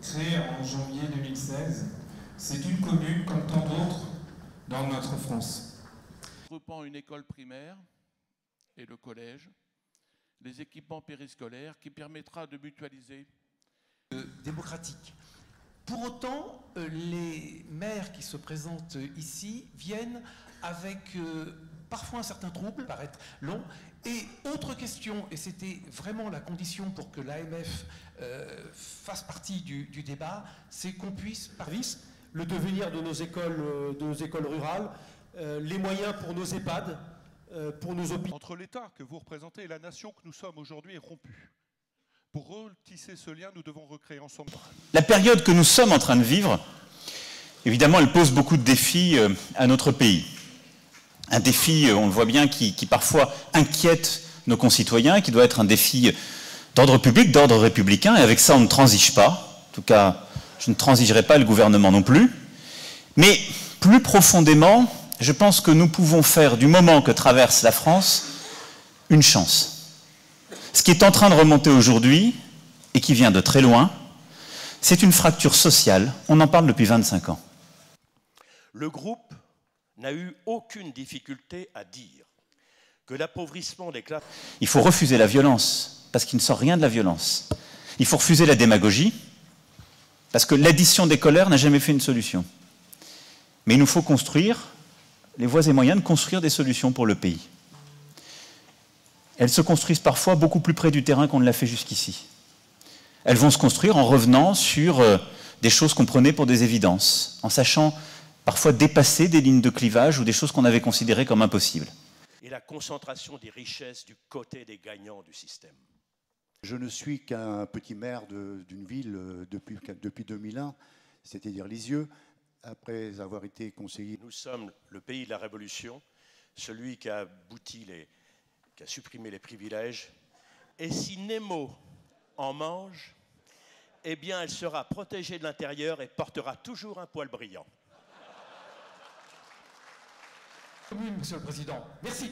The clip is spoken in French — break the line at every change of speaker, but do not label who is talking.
créée en janvier 2016. C'est une commune comme tant d'autres dans notre France.
Regroupant une école primaire et le collège, les équipements périscolaires qui permettra de mutualiser.
Démocratique. Pour autant, les maires qui se présentent ici viennent avec parfois un certain trouble, paraître long. Et autre question, et c'était vraiment la condition pour que l'AMF fasse partie du débat, c'est qu'on puisse
le devenir de nos écoles rurales, les moyens pour nos EHPAD, pour nos hôpitaux.
Entre l'État que vous représentez et la nation que nous sommes aujourd'hui est rompue. Pour retisser ce lien, nous devons recréer ensemble.
La période que nous sommes en train de vivre, évidemment, elle pose beaucoup de défis à notre pays. Un défi, on le voit bien, qui parfois inquiète nos concitoyens, qui doit être un défi d'ordre public, d'ordre républicain, et avec ça, on ne transige pas. En tout cas, je ne transigerai pas, le gouvernement non plus. Mais plus profondément, je pense que nous pouvons faire du moment que traverse la France une chance. Ce qui est en train de remonter aujourd'hui, et qui vient de très loin, c'est une fracture sociale. On en parle depuis 25 ans.
Le groupe n'a eu aucune difficulté à dire que l'appauvrissement des classes...
Il faut refuser la violence, parce qu'il ne sort rien de la violence. Il faut refuser la démagogie, parce que l'addition des colères n'a jamais fait une solution. Mais il nous faut construire les voies et moyens de construire des solutions pour le pays. Elles se construisent parfois beaucoup plus près du terrain qu'on ne l'a fait jusqu'ici. Elles vont se construire en revenant sur des choses qu'on prenait pour des évidences, en sachant parfois dépasser des lignes de clivage ou des choses qu'on avait considérées comme impossibles.
Et la concentration des richesses du côté des gagnants du système.
Je ne suis qu'un petit maire d'une ville depuis 2001, c'est-à-dire Lisieux, après avoir été conseiller.
Nous sommes le pays de la Révolution, celui qui a abouti qui a supprimé les privilèges. Et si Nemo en mange, eh bien elle sera protégée de l'intérieur et portera toujours un poil brillant.
Oui, Monsieur le Président. Merci.